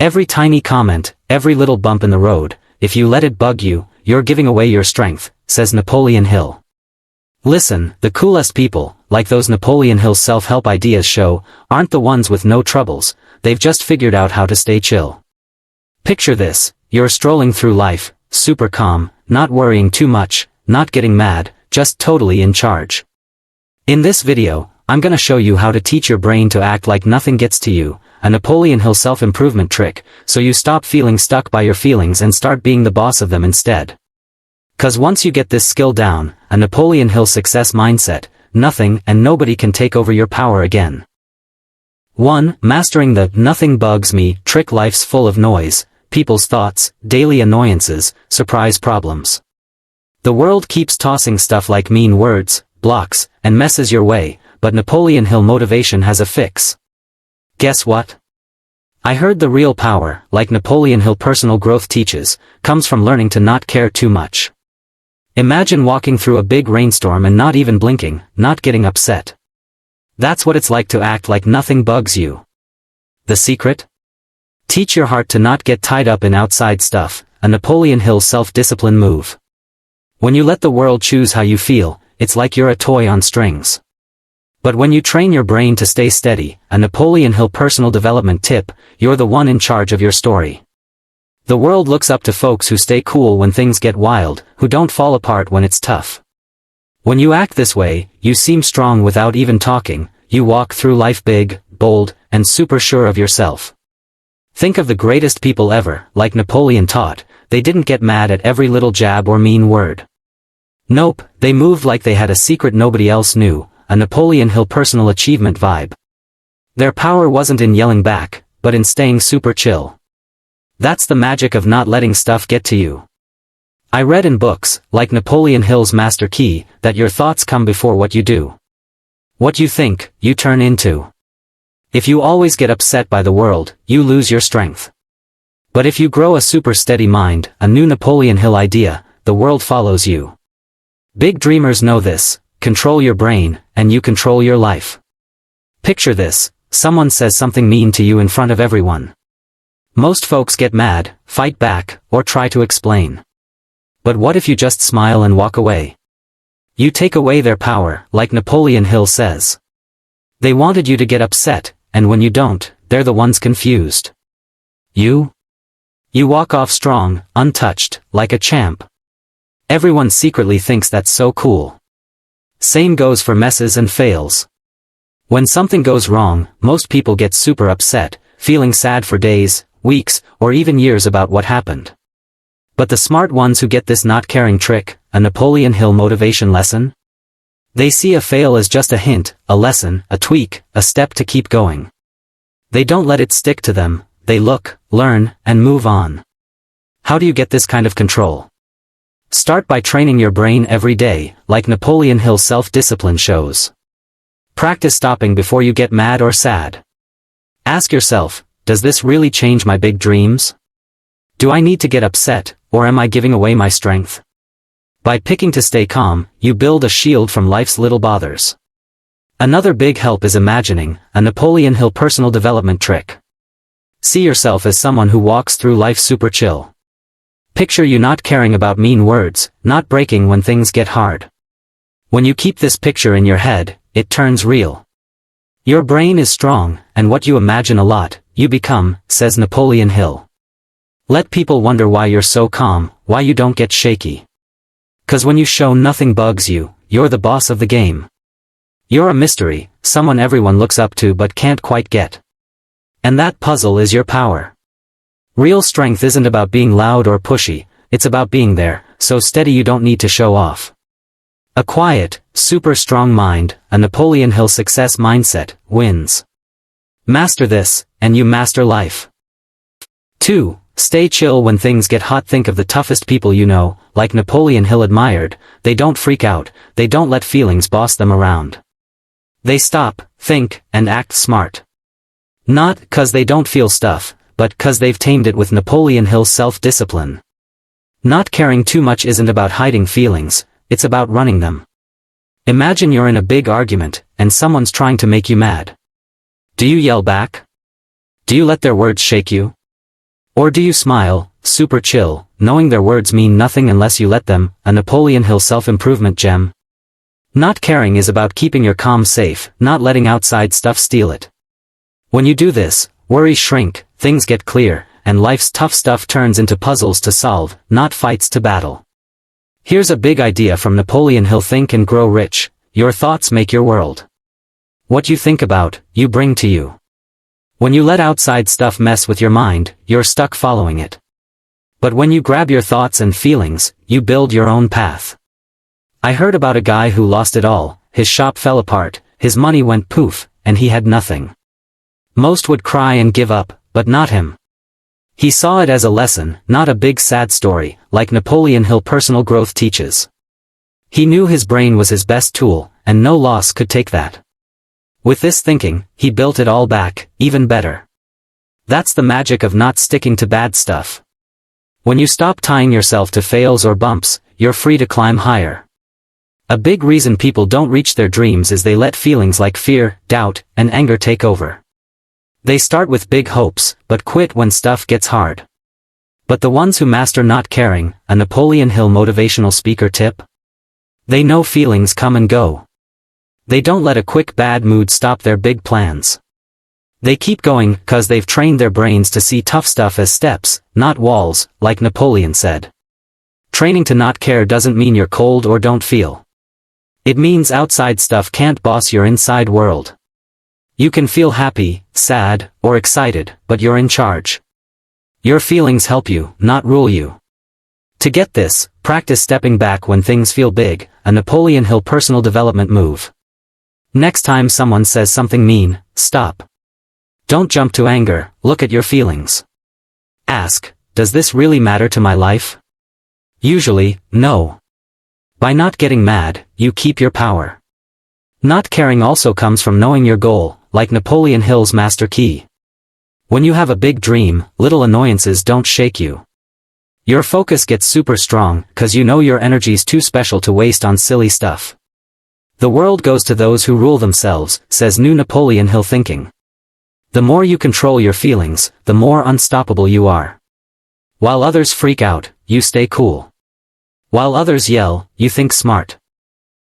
Every tiny comment, every little bump in the road, if you let it bug you, you're giving away your strength, says Napoleon Hill. Listen, the coolest people, like those Napoleon Hill self-help ideas show, aren't the ones with no troubles, they've just figured out how to stay chill. Picture this, you're strolling through life, super calm, not worrying too much, not getting mad, just totally in charge. In this video, I'm gonna show you how to teach your brain to act like nothing gets to you, a Napoleon Hill self-improvement trick, so you stop feeling stuck by your feelings and start being the boss of them instead. 'Cause once you get this skill down, a Napoleon Hill success mindset, nothing and nobody can take over your power again. 1. Mastering the "nothing bugs me" trick. Life's full of noise, people's thoughts, daily annoyances, surprise problems. The world keeps tossing stuff like mean words, blocks, and messes your way, but Napoleon Hill motivation has a fix. Guess what? I heard the real power, like Napoleon Hill personal growth teaches, comes from learning to not care too much. Imagine walking through a big rainstorm and not even blinking, not getting upset. That's what it's like to act like nothing bugs you. The secret? Teach your heart to not get tied up in outside stuff, a Napoleon Hill self-discipline move. When you let the world choose how you feel, it's like you're a toy on strings. But when you train your brain to stay steady, a Napoleon Hill personal development tip, you're the one in charge of your story. The world looks up to folks who stay cool when things get wild, who don't fall apart when it's tough. When you act this way, you seem strong without even talking, you walk through life big, bold, and super sure of yourself. Think of the greatest people ever, like Napoleon taught, they didn't get mad at every little jab or mean word. Nope, they moved like they had a secret nobody else knew, a Napoleon Hill personal achievement vibe. Their power wasn't in yelling back, but in staying super chill. That's the magic of not letting stuff get to you. I read in books, like Napoleon Hill's Master Key, that your thoughts come before what you do. What you think, you turn into. If you always get upset by the world, you lose your strength. But if you grow a super steady mind, a new Napoleon Hill idea, the world follows you. Big dreamers know this, control your brain, and you control your life. Picture this, someone says something mean to you in front of everyone. Most folks get mad, fight back, or try to explain. But what if you just smile and walk away? You take away their power, like Napoleon Hill says. They wanted you to get upset, and when you don't, they're the ones confused. You walk off strong, untouched, like a champ. Everyone secretly thinks that's so cool. Same goes for messes and fails. When something goes wrong, most people get super upset, feeling sad for days, weeks, or even years about what happened. But the smart ones who get this not caring trick, a Napoleon Hill motivation lesson? They see a fail as just a hint, a lesson, a tweak, a step to keep going. They don't let it stick to them, they look, learn, and move on. How do you get this kind of control? Start by training your brain every day, like Napoleon Hill self-discipline shows. Practice stopping before you get mad or sad. Ask yourself, does this really change my big dreams? Do I need to get upset, or am I giving away my strength? By picking to stay calm, you build a shield from life's little bothers. Another big help is imagining, a Napoleon Hill personal development trick. See yourself as someone who walks through life super chill. Picture you not caring about mean words, not breaking when things get hard. When you keep this picture in your head, it turns real. Your brain is strong, and what you imagine a lot, you become, says Napoleon Hill. Let people wonder why you're so calm, why you don't get shaky. 'Cause when you show nothing bugs you, you're the boss of the game. You're a mystery, someone everyone looks up to but can't quite get. And that puzzle is your power. Real strength isn't about being loud or pushy, it's about being there, so steady you don't need to show off. A quiet, super strong mind, a Napoleon Hill success mindset, wins. Master this, and you master life. 2. Stay chill when things get hot. Think of the toughest people you know, like Napoleon Hill admired, they don't freak out, they don't let feelings boss them around. They stop, think, and act smart. Not 'cause they don't feel stuff, but 'cause they've tamed it with Napoleon Hill self-discipline. Not caring too much isn't about hiding feelings, it's about running them. Imagine you're in a big argument, and someone's trying to make you mad. Do you yell back? Do you let their words shake you? Or do you smile, super chill, knowing their words mean nothing unless you let them? A Napoleon Hill self-improvement gem. Not caring is about keeping your calm safe, not letting outside stuff steal it. When you do this, worries shrink, things get clear, and life's tough stuff turns into puzzles to solve, not fights to battle. Here's a big idea from Napoleon Hill: think and grow rich. Your thoughts make your world. What you think about, you bring to you. When you let outside stuff mess with your mind, you're stuck following it. But when you grab your thoughts and feelings, you build your own path. I heard about a guy who lost it all. His shop fell apart, his money went poof, and he had nothing. Most would cry and give up, but not him. He saw it as a lesson, not a big sad story, like Napoleon Hill personal growth teaches. He knew his brain was his best tool, and no loss could take that. With this thinking, he built it all back, even better. That's the magic of not sticking to bad stuff. When you stop tying yourself to fails or bumps, you're free to climb higher. A big reason people don't reach their dreams is they let feelings like fear, doubt, and anger take over. They start with big hopes, but quit when stuff gets hard. But the ones who master not caring, a Napoleon Hill motivational speaker tip? They know feelings come and go. They don't let a quick bad mood stop their big plans. They keep going, 'cause they've trained their brains to see tough stuff as steps, not walls, like Napoleon said. Training to not care doesn't mean you're cold or don't feel. It means outside stuff can't boss your inside world. You can feel happy, sad, or excited, but you're in charge. Your feelings help you, not rule you. To get this, practice stepping back when things feel big, a Napoleon Hill personal development move. Next time someone says something mean, stop. Don't jump to anger, look at your feelings. Ask, does this really matter to my life? Usually, no. By not getting mad, you keep your power. Not caring also comes from knowing your goal, like Napoleon Hill's master key. When you have a big dream, little annoyances don't shake you. Your focus gets super strong, 'cause you know your energy's too special to waste on silly stuff. The world goes to those who rule themselves, says new Napoleon Hill thinking. The more you control your feelings, the more unstoppable you are. While others freak out, you stay cool. While others yell, you think smart.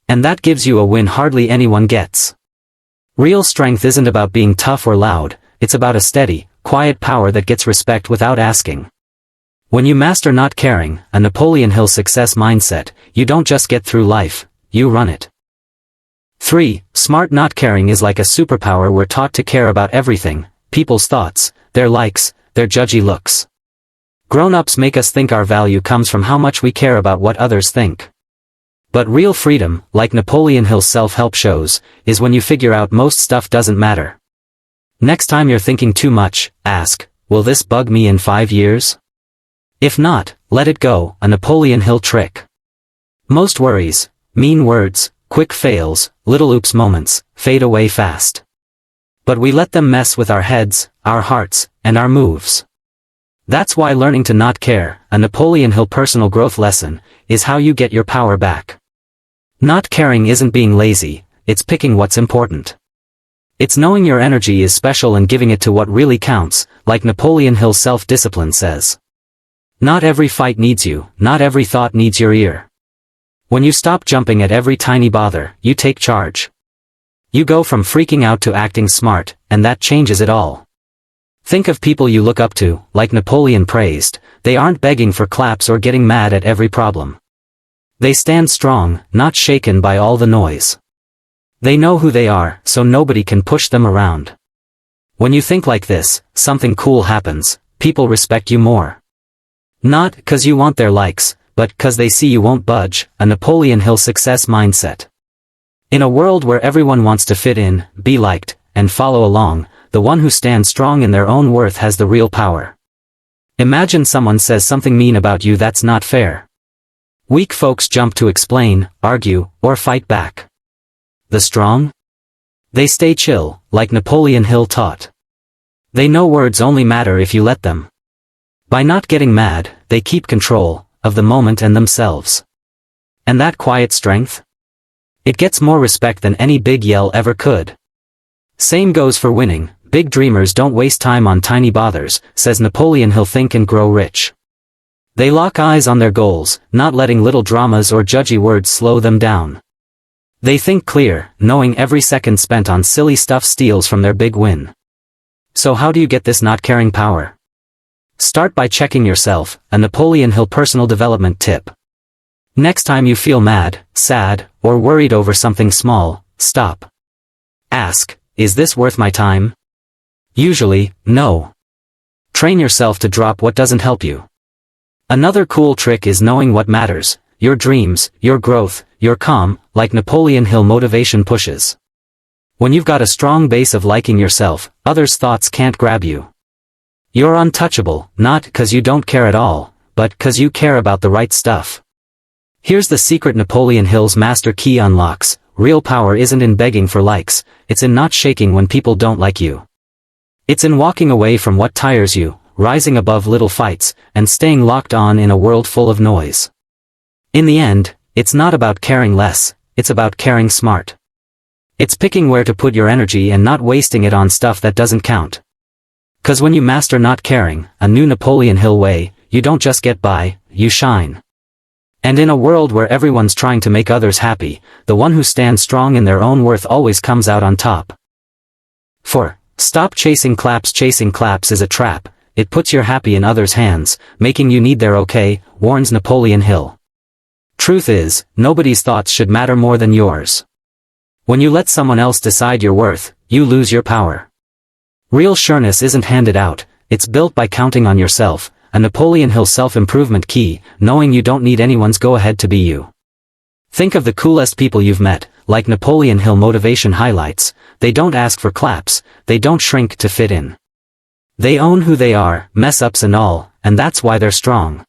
And that gives you a win hardly anyone gets. Real strength isn't about being tough or loud, it's about a steady, quiet power that gets respect without asking. When you master not caring, a Napoleon Hill success mindset, you don't just get through life, you run it. 3. Smart not caring is like a superpower. We're taught to care about everything, people's thoughts, their likes, their judgy looks. Grown-ups make us think our value comes from how much we care about what others think. But real freedom, like Napoleon Hill's self-help shows, is when you figure out most stuff doesn't matter. Next time you're thinking too much, ask, will this bug me in 5 years? If not, let it go, a Napoleon Hill trick. Most worries, mean words, quick fails, little oops moments, fade away fast. But we let them mess with our heads, our hearts, and our moves. That's why learning to not care, a Napoleon Hill personal growth lesson, is how you get your power back. Not caring isn't being lazy, it's picking what's important. It's knowing your energy is special and giving it to what really counts, like Napoleon Hill's self-discipline says. Not every fight needs you, not every thought needs your ear. When you stop jumping at every tiny bother, you take charge. You go from freaking out to acting smart, and that changes it all. Think of people you look up to, like Napoleon praised, they aren't begging for claps or getting mad at every problem. They stand strong, not shaken by all the noise. They know who they are, so nobody can push them around. When you think like this, something cool happens, people respect you more. Not 'cause you want their likes, but 'cause they see you won't budge, a Napoleon Hill success mindset. In a world where everyone wants to fit in, be liked, and follow along, the one who stands strong in their own worth has the real power. Imagine someone says something mean about you that's not fair. Weak folks jump to explain, argue, or fight back. The strong? They stay chill, like Napoleon Hill taught. They know words only matter if you let them. By not getting mad, they keep control of the moment and themselves. And that quiet strength? It gets more respect than any big yell ever could. Same goes for winning, Big dreamers don't waste time on tiny bothers, says Napoleon Hill. Think and grow rich. They lock eyes on their goals, not letting little dramas or judgy words slow them down. They think clear, knowing every second spent on silly stuff steals from their big win. So how do you get this not caring power? Start by checking yourself, a Napoleon Hill personal development tip. Next time you feel mad, sad, or worried over something small, stop. Ask, is this worth my time? Usually, no. Train yourself to drop what doesn't help you. Another cool trick is knowing what matters, your dreams, your growth, your calm, like Napoleon Hill motivation pushes. When you've got a strong base of liking yourself, others' thoughts can't grab you. You're untouchable, not 'cause you don't care at all, but 'cause you care about the right stuff. Here's the secret Napoleon Hill's master key unlocks: real power isn't in begging for likes, it's in not shaking when people don't like you. It's in walking away from what tires you, rising above little fights, and staying locked on in a world full of noise. In the end, it's not about caring less, it's about caring smart. It's picking where to put your energy and not wasting it on stuff that doesn't count. 'Cause when you master not caring, a new Napoleon Hill way, you don't just get by, you shine. And in a world where everyone's trying to make others happy, the one who stands strong in their own worth always comes out on top. 4. Stop chasing claps. Chasing claps is a trap. It puts your happy in others' hands, making you need their okay, warns Napoleon Hill. Truth is, nobody's thoughts should matter more than yours. When you let someone else decide your worth, you lose your power. Real sureness isn't handed out, it's built by counting on yourself, a Napoleon Hill self-improvement key, knowing you don't need anyone's go-ahead to be you. Think of the coolest people you've met, like Napoleon Hill motivation highlights. They don't ask for claps, they don't shrink to fit in. They own who they are, mess-ups and all, and that's why they're strong.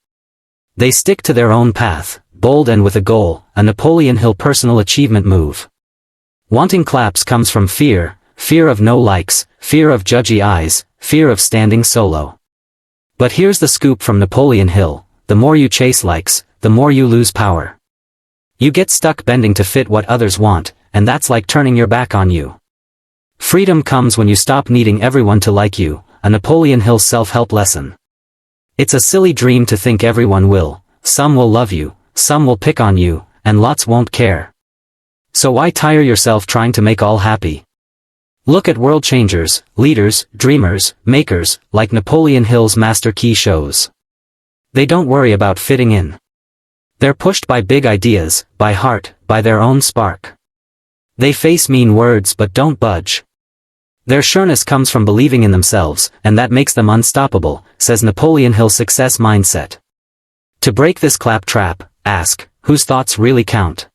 They stick to their own path, bold and with a goal, a Napoleon Hill personal achievement move. Wanting claps comes from fear, fear of no likes, fear of judgy eyes, fear of standing solo. But here's the scoop from Napoleon Hill: the more you chase likes, the more you lose power. You get stuck bending to fit what others want, and that's like turning your back on you. Freedom comes when you stop needing everyone to like you, a Napoleon Hill self-help lesson. It's a silly dream to think everyone will. Some will love you, some will pick on you, and lots won't care. So why tire yourself trying to make all happy? Look at world changers, leaders, dreamers, makers, like Napoleon Hill's master key shows. They don't worry about fitting in. They're pushed by big ideas, by heart, by their own spark. They face mean words but don't budge. Their sureness comes from believing in themselves, and that makes them unstoppable, says Napoleon Hill's success mindset. To break this clap trap, ask, whose thoughts really count?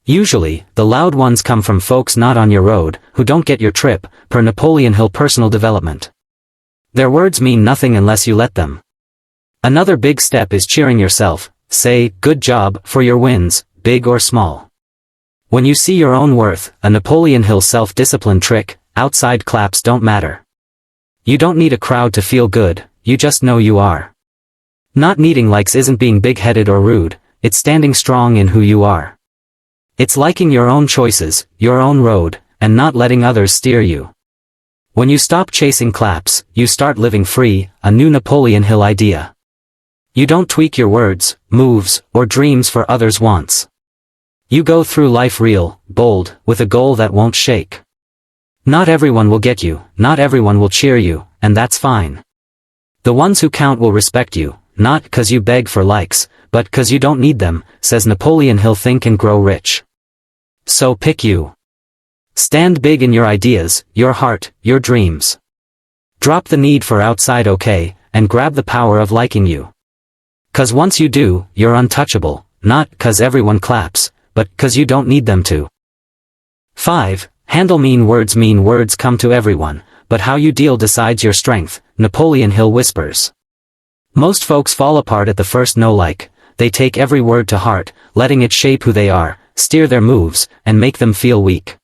Usually, the loud ones come from folks not on your road, who don't get your trip, per Napoleon Hill personal development. Their words mean nothing unless you let them. Another big step is cheering yourself. Say, good job, for your wins, big or small. When you see your own worth, a Napoleon Hill self-discipline trick, outside claps don't matter. You don't need a crowd to feel good, you just know you are. Not needing likes isn't being big-headed or rude, it's standing strong in who you are. It's liking your own choices, your own road, and not letting others steer you. When you stop chasing claps, you start living free, a new Napoleon Hill idea. You don't tweak your words, moves, or dreams for others' wants. You go through life real, bold, with a goal that won't shake. Not everyone will get you, not everyone will cheer you, and that's fine. The ones who count will respect you, not 'cause you beg for likes, but 'cause you don't need them, says Napoleon Hill. Think and grow rich. So pick you. Stand big in your ideas, your heart, your dreams. Drop the need for outside okay, and grab the power of liking you. 'Cause once you do, you're untouchable, not 'cause everyone claps, but 'cause you don't need them to. 5. Handle mean words. Mean words come to everyone, but how you deal decides your strength, Napoleon Hill whispers. Most folks fall apart at the first no like. They take every word to heart, letting it shape who they are, steer their moves, and make them feel weak.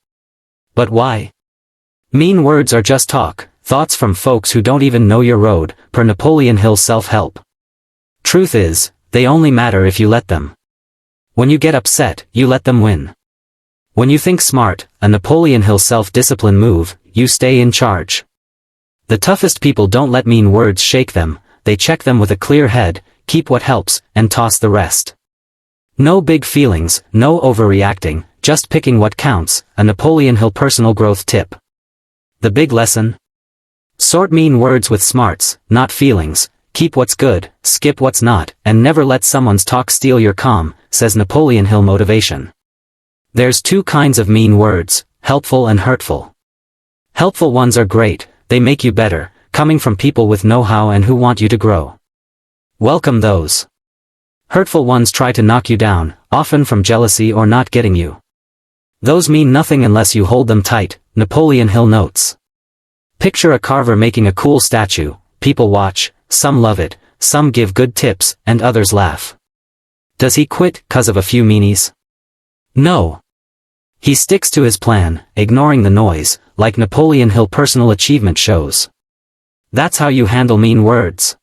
But why? Mean words are just talk, thoughts from folks who don't even know your road, per Napoleon Hill self-help. Truth is, they only matter if you let them. When you get upset, you let them win. When you think smart, a Napoleon Hill self-discipline move, you stay in charge. The toughest people don't let mean words shake them, they check them with a clear head, keep what helps, and toss the rest. No big feelings, no overreacting, just picking what counts, a Napoleon Hill personal growth tip. The big lesson? Sort mean words with smarts, not feelings, keep what's good, skip what's not, and never let someone's talk steal your calm, says Napoleon Hill Motivation. There's two kinds of mean words, helpful and hurtful. Helpful ones are great, they make you better, coming from people with know-how and who want you to grow. Welcome those. Hurtful ones try to knock you down, often from jealousy or not getting you. Those mean nothing unless you hold them tight, Napoleon Hill notes. Picture a carver making a cool statue, people watch, some love it, some give good tips, and others laugh. Does he quit 'cause of a few meanies? No. He sticks to his plan, ignoring the noise, like Napoleon Hill personal achievement shows. That's how you handle mean words.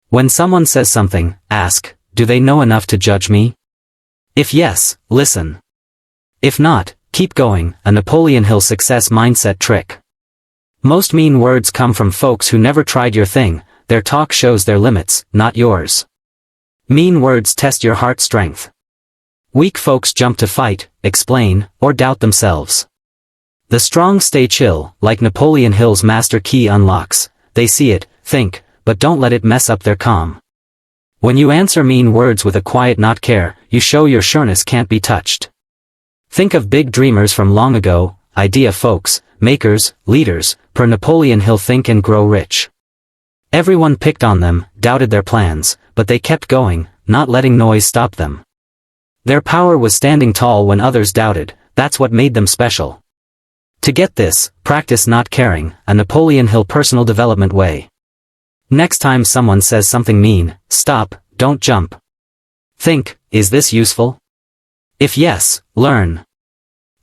When someone says something, ask, do they know enough to judge me? If yes, listen. If not, keep going, a Napoleon Hill success mindset trick. Most mean words come from folks who never tried your thing, their talk shows their limits, not yours. Mean words test your heart strength. Weak folks jump to fight, explain, or doubt themselves. The strong stay chill, like Napoleon Hill's master key unlocks, they see it, think, but don't let it mess up their calm. When you answer mean words with a quiet not care, you show your sureness can't be touched. Think of big dreamers from long ago, idea folks, makers, leaders, per Napoleon Hill think and grow rich. Everyone picked on them, doubted their plans, but they kept going, not letting noise stop them. Their power was standing tall when others doubted, that's what made them special. To get this, practice not caring, a Napoleon Hill personal development way. Next time someone says something mean, stop, don't jump. Think, is this useful? If yes, learn.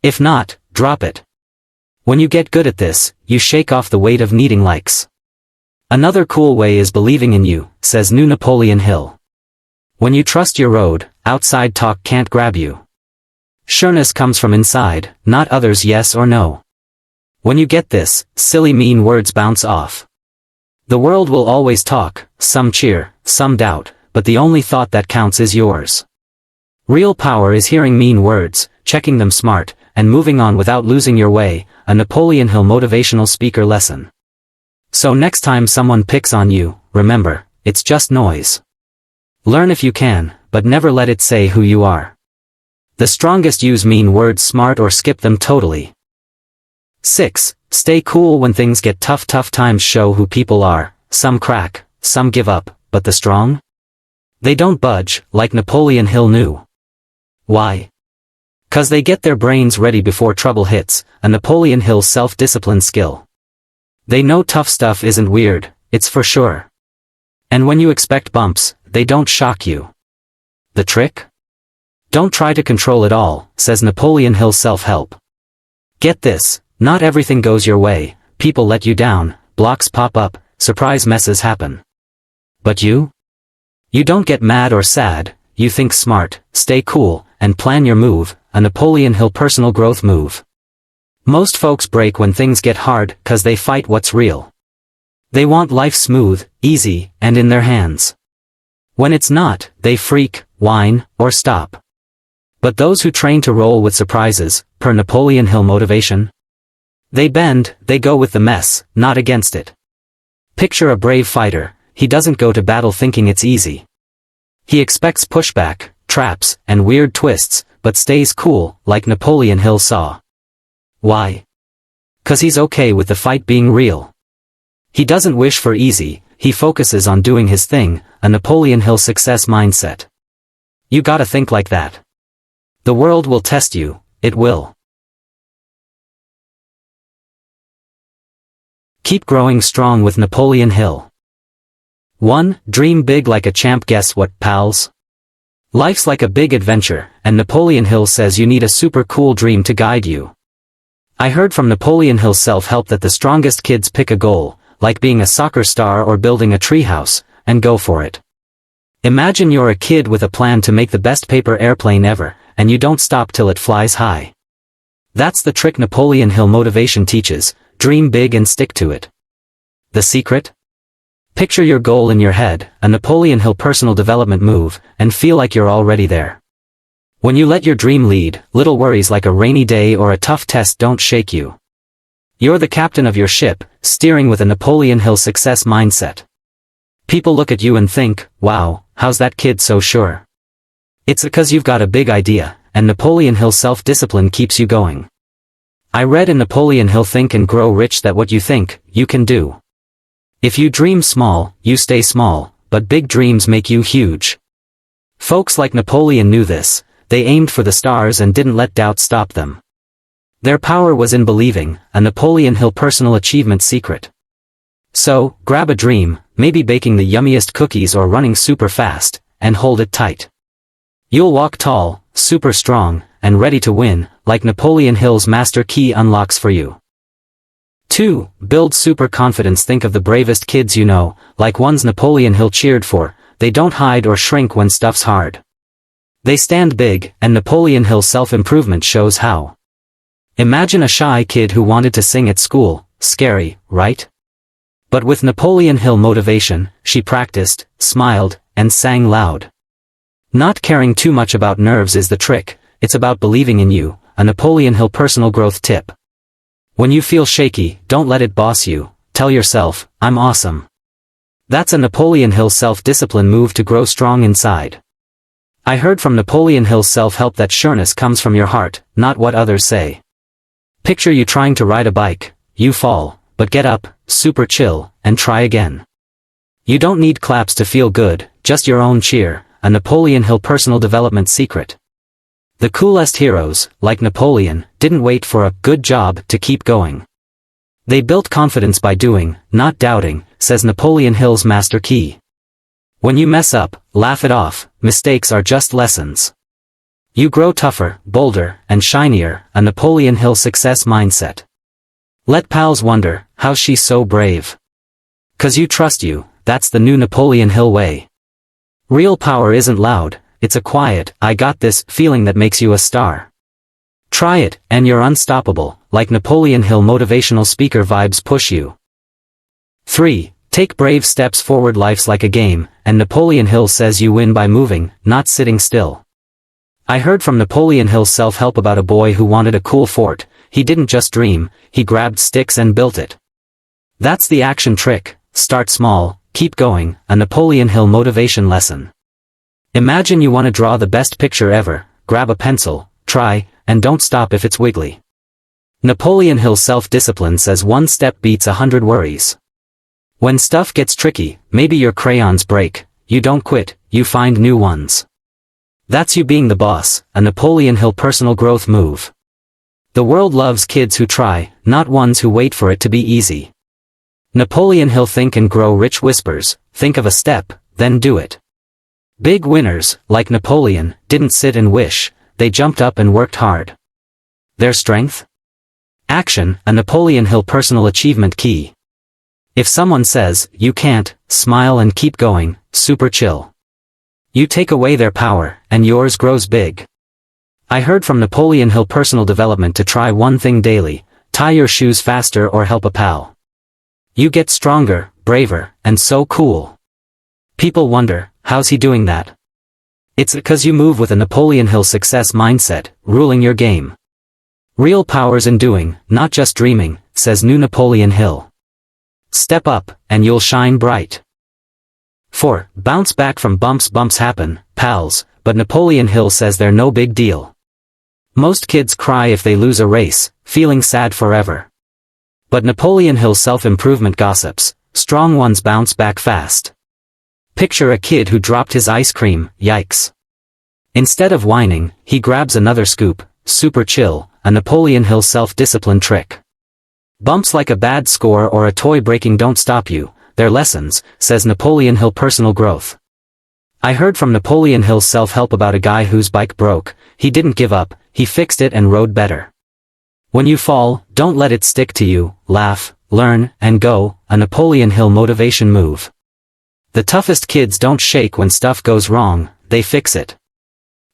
If not, drop it. When you get good at this, you shake off the weight of needing likes. Another cool way is believing in you, says new Napoleon Hill. When you trust your road, outside talk can't grab you. Sureness comes from inside, not others' yes or no. When you get this, silly mean words bounce off. The world will always talk, some cheer, some doubt, but the only thought that counts is yours. Real power is hearing mean words, checking them smart, and moving on without losing your way, a Napoleon Hill motivational speaker lesson. So next time someone picks on you, remember, it's just noise. Learn if you can, but never let it say who you are. The strongest use mean words smart or skip them totally. 6. Stay cool when things get tough. Tough times show who people are, some crack, some give up, but the strong? They don't budge, like Napoleon Hill knew. Why? 'Cause they get their brains ready before trouble hits, a Napoleon Hill self-discipline skill. They know tough stuff isn't weird, it's for sure. And when you expect bumps, they don't shock you. The trick? Don't try to control it all, says Napoleon Hill self-help. Get this, not everything goes your way, people let you down, blocks pop up, surprise messes happen. But you? You don't get mad or sad, you think smart, stay cool, and plan your move, a Napoleon Hill personal growth move. Most folks break when things get hard 'cause they fight what's real. They want life smooth, easy, and in their hands. When it's not, they freak, whine, or stop. But those who train to roll with surprises, per Napoleon Hill motivation, they bend, they go with the mess, not against it. Picture a brave fighter, he doesn't go to battle thinking it's easy. He expects pushback, traps, and weird twists, but stays cool, like Napoleon Hill saw. Why? 'Cause he's okay with the fight being real. He doesn't wish for easy, he focuses on doing his thing, a Napoleon Hill success mindset. You gotta think like that. The world will test you, it will. Keep growing strong with Napoleon Hill. 1. Dream big like a champ. Guess what, pals? Life's like a big adventure, and Napoleon Hill says you need a super cool dream to guide you. I heard from Napoleon Hill self-help that the strongest kids pick a goal, like being a soccer star or building a treehouse, and go for it. Imagine you're a kid with a plan to make the best paper airplane ever, and you don't stop till it flies high. That's the trick Napoleon Hill motivation teaches, dream big and stick to it. The secret? Picture your goal in your head, a Napoleon Hill personal development move, and feel like you're already there. When you let your dream lead, little worries like a rainy day or a tough test don't shake you. You're the captain of your ship, steering with a Napoleon Hill success mindset. People look at you and think, wow, how's that kid so sure? It's because you've got a big idea, and Napoleon Hill self-discipline keeps you going. I read in Napoleon Hill Think and Grow Rich that what you think, you can do. If you dream small, you stay small, but big dreams make you huge. Folks like Napoleon knew this. They aimed for the stars and didn't let doubt stop them. Their power was in believing, a Napoleon Hill personal achievement secret. So, grab a dream, maybe baking the yummiest cookies or running super fast, and hold it tight. You'll walk tall, super strong, and ready to win, like Napoleon Hill's master key unlocks for you. 2. Build super confidence. Think of the bravest kids you know, like ones Napoleon Hill cheered for. They don't hide or shrink when stuff's hard. They stand big, and Napoleon Hill self-improvement shows how. Imagine a shy kid who wanted to sing at school. Scary, right? But with Napoleon Hill motivation, she practiced, smiled, and sang loud. Not caring too much about nerves is the trick. It's about believing in you, a Napoleon Hill personal growth tip. When you feel shaky, don't let it boss you. Tell yourself, I'm awesome. That's a Napoleon Hill self-discipline move to grow strong inside. I heard from Napoleon Hill's self-help that sureness comes from your heart, not what others say. Picture you trying to ride a bike. You fall, but get up, super chill, and try again. You don't need claps to feel good, just your own cheer, a Napoleon Hill personal development secret. The coolest heroes, like Napoleon, didn't wait for a good job to keep going. They built confidence by doing, not doubting, says Napoleon Hill's master key. When you mess up, laugh it off. Mistakes are just lessons. You grow tougher, bolder, and shinier, a Napoleon Hill success mindset. Let pals wonder, how's she so brave? 'Cause you trust you, that's the new Napoleon Hill way. Real power isn't loud, it's a quiet, I got this feeling that makes you a star. Try it, and you're unstoppable, like Napoleon Hill motivational speaker vibes push you. 3. Take brave steps forward. Life's like a game, and Napoleon Hill says you win by moving, not sitting still. I heard from Napoleon Hill's self-help about a boy who wanted a cool fort. He didn't just dream, he grabbed sticks and built it. That's the action trick. Start small, keep going, a Napoleon Hill motivation lesson. Imagine you want to draw the best picture ever. Grab a pencil, try, and don't stop if it's wiggly. Napoleon Hill self-discipline says one step beats 100 worries. When stuff gets tricky, maybe your crayons break, you don't quit, you find new ones. That's you being the boss, a Napoleon Hill personal growth move. The world loves kids who try, not ones who wait for it to be easy. Napoleon Hill Think and Grow Rich whispers, think of a step, then do it. Big winners, like Napoleon, didn't sit and wish, they jumped up and worked hard. Their strength? Action, a Napoleon Hill personal achievement key. If someone says, you can't, smile and keep going, super chill. You take away their power, and yours grows big. I heard from Napoleon Hill personal development to try one thing daily, tie your shoes faster or help a pal. You get stronger, braver, and so cool. People wonder, how's he doing that? It's because you move with a Napoleon Hill success mindset, ruling your game. Real power's in doing, not just dreaming, says new Napoleon Hill. Step up, and you'll shine bright. 4. Bounce back from bumps. Bumps happen, pals, but Napoleon Hill says they're no big deal. Most kids cry if they lose a race, feeling sad forever. But Napoleon Hill self-improvement gossips, strong ones bounce back fast. Picture a kid who dropped his ice cream, yikes. Instead of whining, he grabs another scoop, super chill, a Napoleon Hill self-discipline trick. Bumps like a bad score or a toy breaking don't stop you, they're lessons, says Napoleon Hill personal growth. I heard from Napoleon Hill's self-help about a guy whose bike broke. He didn't give up, he fixed it and rode better. When you fall, don't let it stick to you, laugh, learn, and go, a Napoleon Hill motivation move. The toughest kids don't shake when stuff goes wrong, they fix it.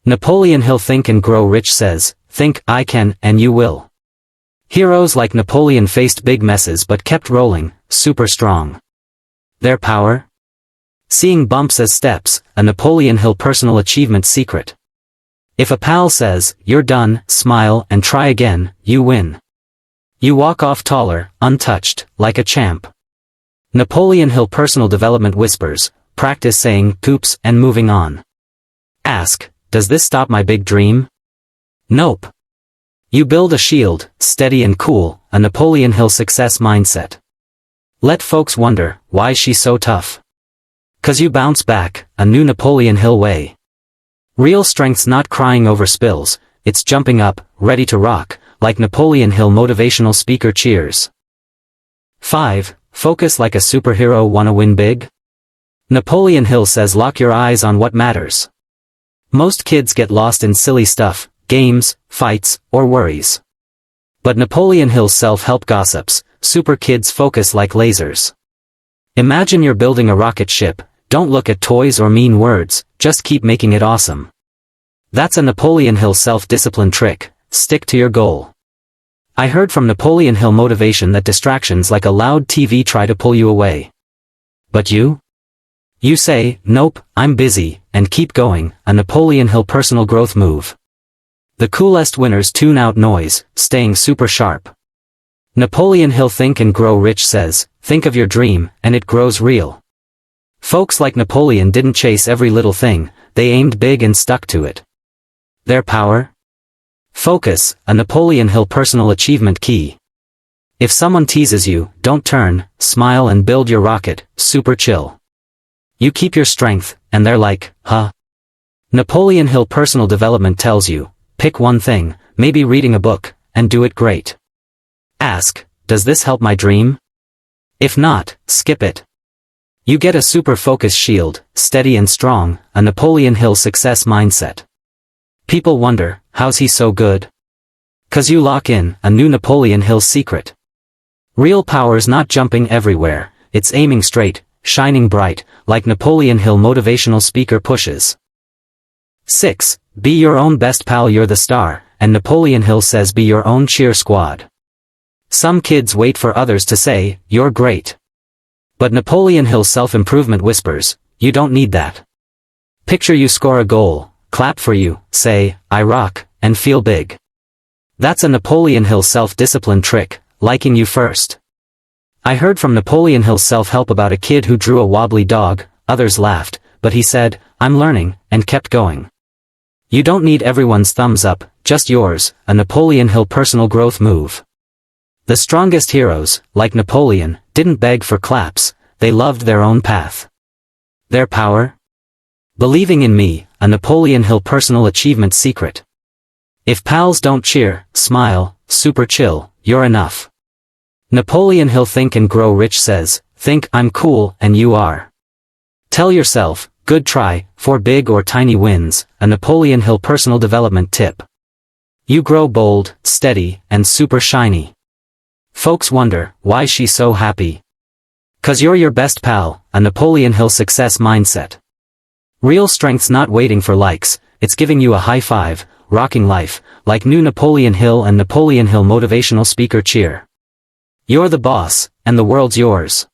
Napoleon Hill Think and Grow Rich says, think, I can, and you will. Heroes like Napoleon faced big messes but kept rolling, super strong. Their power? Seeing bumps as steps, a Napoleon Hill personal achievement secret. If a pal says, "You're done," smile and try again, you win. You walk off taller, untouched, like a champ. Napoleon Hill personal development whispers, practice saying, "Oops," and moving on. Ask, does this stop my big dream? Nope. You build a shield, steady and cool, a Napoleon Hill success mindset. Let folks wonder, why she's so tough? 'Cause you bounce back, a new Napoleon Hill way. Real strength's not crying over spills, it's jumping up, ready to rock, like Napoleon Hill motivational speaker cheers. 5. Focus like a superhero. Wanna win big? Napoleon Hill says lock your eyes on what matters. Most kids get lost in silly stuff, games, fights, or worries. But Napoleon Hill's self-help gossips, super kids focus like lasers. Imagine you're building a rocket ship, don't look at toys or mean words, just keep making it awesome. That's a Napoleon Hill self-discipline trick, stick to your goal. I heard from Napoleon Hill motivation that distractions like a loud TV try to pull you away. But you? You say, "Nope, I'm busy," and keep going, a Napoleon Hill personal growth move. The coolest winners tune out noise, staying super sharp. Napoleon Hill Think and Grow Rich says, think of your dream, and it grows real. Folks like Napoleon didn't chase every little thing, they aimed big and stuck to it. Their power? Focus, a Napoleon Hill personal achievement key. If someone teases you, don't turn, smile and build your rocket, super chill. You keep your strength, and they're like, huh? Napoleon Hill personal development tells you, pick one thing, maybe reading a book, and do it great. Ask, does this help my dream? If not, skip it. You get a super focus shield, steady and strong, a Napoleon Hill success mindset. People wonder, how's he so good? 'Cause you lock in, a new Napoleon Hill secret. Real power's not jumping everywhere, it's aiming straight, shining bright, like Napoleon Hill motivational speaker pushes. 6. Be your own best pal. You're the star, and Napoleon Hill says be your own cheer squad. Some kids wait for others to say, "You're great." But Napoleon Hill self-improvement whispers, you don't need that. Picture you score a goal, clap for you, say, "I rock," and feel big. That's a Napoleon Hill self-discipline trick, liking you first. I heard from Napoleon Hill self-help about a kid who drew a wobbly dog, others laughed, but he said, "I'm learning," and kept going. You don't need everyone's thumbs up, just yours, a Napoleon Hill personal growth move. The strongest heroes, like Napoleon, didn't beg for claps, they loved their own path. Their power? Believing in me, a Napoleon Hill personal achievement secret. If pals don't cheer, smile, super chill, you're enough. Napoleon Hill Think and Grow Rich says, think I'm cool and you are. Tell yourself, good try, for big or tiny wins, a Napoleon Hill personal development tip. You grow bold, steady, and super shiny. Folks wonder, why she's so happy? 'Cause you're your best pal, a Napoleon Hill success mindset. Real strength's not waiting for likes, it's giving you a high five, rocking life, like new Napoleon Hill and Napoleon Hill motivational speaker cheer. You're the boss, and the world's yours.